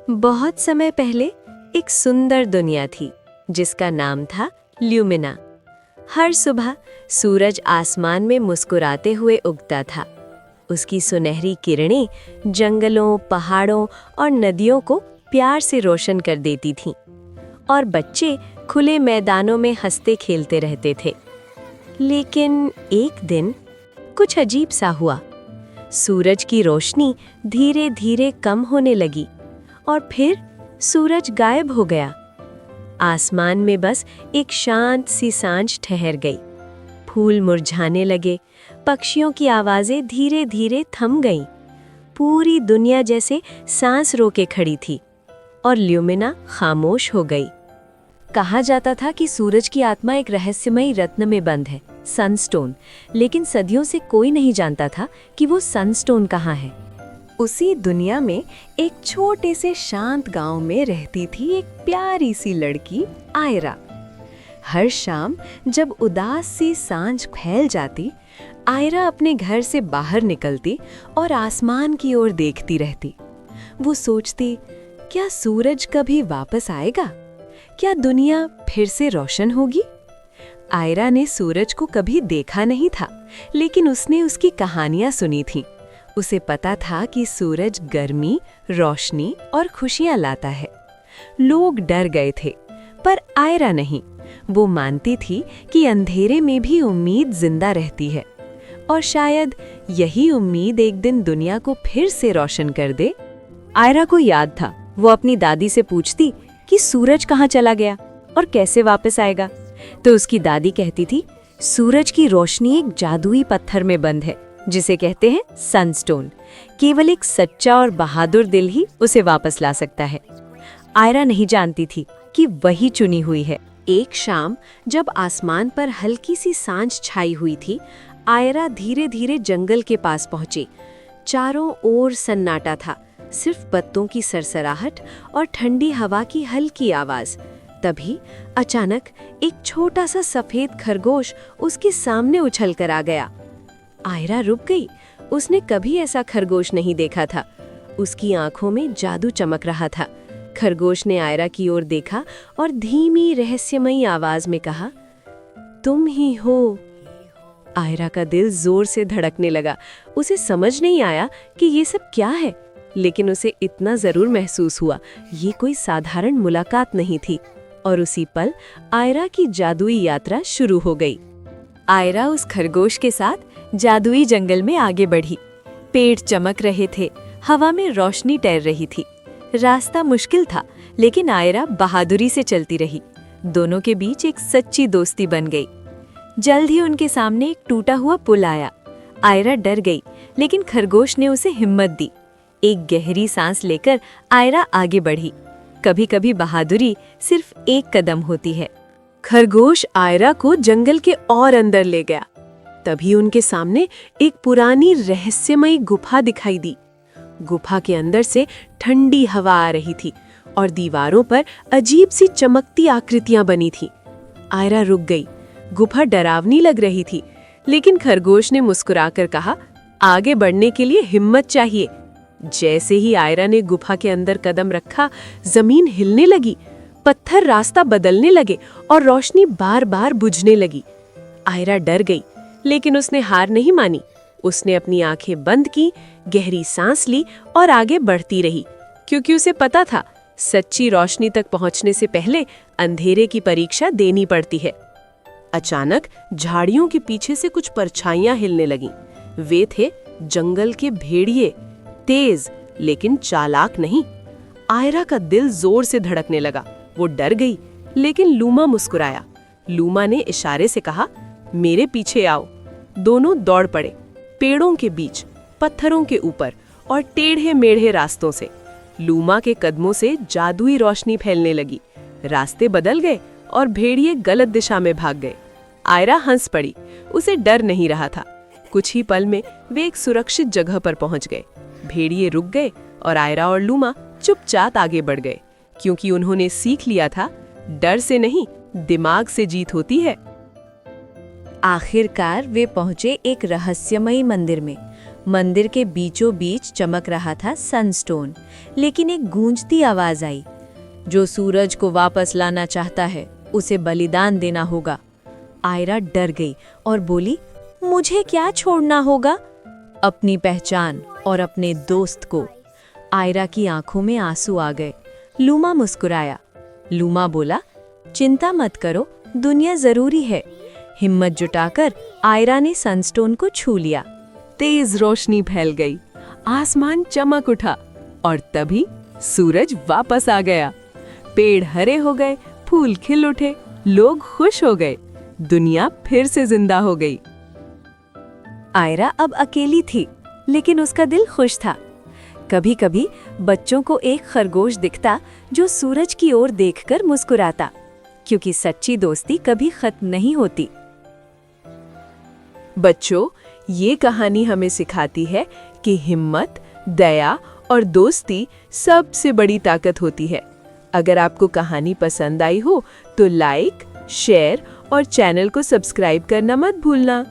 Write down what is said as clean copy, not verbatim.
बहुत समय पहले एक सुंदर दुनिया थी जिसका नाम था ल्यूमिना। हर सुबह सूरज आसमान में मुस्कुराते हुए उगता था। उसकी सुनहरी किरणें जंगलों, पहाड़ों और नदियों को प्यार से रोशन कर देती थीं और बच्चे खुले मैदानों में हंसते खेलते रहते थे। लेकिन एक दिन कुछ अजीब सा हुआ। सूरज की रोशनी धीरे धीरे कम होने लगी और फिर सूरज गायब हो गया। आसमान में बस एक शांत सी सांझ ठहर गई। फूल मुरझाने लगे, पक्षियों की आवाजें धीरे धीरे थम गईं। पूरी दुनिया जैसे सांस रोके खड़ी थी और ल्यूमिना खामोश हो गई। कहा जाता था कि सूरज की आत्मा एक रहस्यमयी रत्न में बंद है, सनस्टोन, लेकिन सदियों से कोई नहीं जानता था कि वो सनस्टोन कहाँ है। उसी दुनिया में एक छोटे से शांत गांव में रहती थी एक प्यारी सी लड़की आयरा। हर शाम जब उदास सी सांझ फैल जाती, आयरा अपने घर से बाहर निकलती और आसमान की ओर देखती रहती। वो सोचती, क्या सूरज कभी वापस आएगा? क्या दुनिया फिर से रोशन होगी? आयरा ने सूरज को कभी देखा नहीं था, लेकिन उसने उसकी कहानियां सुनी थीं। उसे पता था कि सूरज गर्मी, रोशनी और खुशियां लाता है। लोग डर गए थे, पर आयरा नहीं। वो मानती थी कि अंधेरे में भी उम्मीद जिंदा रहती है और शायद यही उम्मीद एक दिन दुनिया को फिर से रोशन कर दे। आयरा को याद था, वो अपनी दादी से पूछती कि सूरज कहाँ चला गया और कैसे वापस आएगा। तो उसकी दादी कहती थी, सूरज की रोशनी एक जादुई पत्थर में बंद है जिसे कहते हैं सनस्टोन। केवल एक सच्चा और बहादुर दिल ही उसे वापस ला सकता है। आयरा नहीं जानती थी कि वही चुनी हुई है। एक शाम जब आसमान पर हल्की सी सांझ छाई हुई थी, आयरा धीरे धीरे जंगल के पास पहुंची। चारों ओर सन्नाटा था, सिर्फ पत्तों की सरसराहट और ठंडी हवा की हल्की आवाज। तभी अचानक एक छोटा सा सफेद खरगोश उसके सामने उछल कर आ गया। आयरा रुक गई। उसने कभी ऐसा खरगोश नहीं देखा था। उसकी आंखों में जादू चमक रहा था। खरगोश ने आयरा की ओर देखा और धीमी रहस्यमयी आवाज में कहा, तुम ही हो। आयरा का दिल जोर से धड़कने लगा। उसे समझ नहीं आया कि ये सब क्या है, लेकिन उसे इतना जरूर महसूस हुआ, ये कोई साधारण मुलाकात नहीं थी। और उसी पल आयरा की जादुई यात्रा शुरू हो गई। आयरा उस खरगोश के साथ जादुई जंगल में आगे बढ़ी। पेड़ चमक रहे थे, हवा में रोशनी तैर रही थी। रास्ता मुश्किल था, लेकिन आयरा बहादुरी से चलती रही। दोनों के बीच एक सच्ची दोस्ती बन गई। जल्द ही उनके सामने एक टूटा हुआ पुल आया। आयरा डर गई, लेकिन खरगोश ने उसे हिम्मत दी। एक गहरी सांस लेकर आयरा आगे बढ़ी। कभी कभी बहादुरी सिर्फ एक कदम होती है। खरगोश आयरा को जंगल के और अंदर ले गया। तभी उनके सामने एक पुरानी रहस्यमयी गुफा दिखाई दी। गुफा के अंदर से ठंडी हवा आ रही थी और दीवारों पर अजीब सी चमकती आकृतियां बनी थीं। आयरा रुक गई। गुफा डरावनी लग रही थी, लेकिन खरगोश ने मुस्कुराकर कहा, आगे बढ़ने के लिए हिम्मत चाहिए। जैसे ही आयरा ने गुफा के अंदर कदम रखा, जमीन हिलने लगी, पत्थर रास्ता बदलने लगे और रोशनी बार बार बुझने लगी। आयरा डर गई, लेकिन उसने हार नहीं मानी। उसने अपनी आंखें बंद की, गहरी सांस ली और आगे बढ़ती रही, क्योंकि उसे पता था सच्ची रोशनी तक पहुंचने से पहले अंधेरे की परीक्षा देनी पड़ती है। अचानक झाड़ियों के पीछे से कुछ परछाइयां हिलने लगीं। वे थे जंगल के भेड़िए, तेज लेकिन चालाक नहीं। आयरा का दिल जोर से धड़कने लगा। वो डर गई, लेकिन लूमा मुस्कुराया। लूमा ने इशारे से कहा, मेरे पीछे आओ। दोनों दौड़ पड़े, पेड़ों के बीच, पत्थरों के ऊपर और टेढ़े मेढ़े रास्तों से। लूमा के कदमों से जादुई रोशनी फैलने लगी। रास्ते बदल गए और भेड़िए गलत दिशा में भाग गए। आयरा हंस पड़ी। उसे डर नहीं रहा था। कुछ ही पल में वे एक सुरक्षित जगह पर पहुंच गए। भेड़िए रुक गए और आयरा और लूमा चुपचाप आगे बढ़ गए, क्योंकि उन्होंने सीख लिया था, डर से नहीं, दिमाग से जीत होती है। आखिरकार वे पहुंचे एक रहस्यमयी मंदिर में। मंदिर के बीचों बीच चमक रहा था सनस्टोन, लेकिन एक गूंजती आवाज आई, जो सूरज को वापस लाना चाहता है उसे बलिदान देना होगा। आयरा डर गई और बोली, मुझे क्या छोड़ना होगा? अपनी पहचान और अपने दोस्त को। आयरा की आंखों में आंसू आ गए। लूमा मुस्कुराया। लूमा बोला, चिंता मत करो, दुनिया जरूरी है। हिम्मत जुटाकर आयरा ने सनस्टोन को छू लिया। तेज रोशनी फैल गई, आसमान चमक उठा और तभी सूरज वापस आ गया। पेड़ हरे हो गए, फूल खिल उठे, लोग खुश हो गए, दुनिया फिर से जिंदा हो गई। आयरा अब अकेली थी, लेकिन उसका दिल खुश था। कभी कभी बच्चों को एक खरगोश दिखता जो सूरज की ओर देखकर मुस्कुराता, क्योंकि सच्ची दोस्ती कभी खत्म नहीं होती। बच्चों, ये कहानी हमें सिखाती है कि हिम्मत, दया और दोस्ती सबसे बड़ी ताकत होती है। अगर आपको कहानी पसंद आई हो तो लाइक, शेयर और चैनल को सब्सक्राइब करना मत भूलना।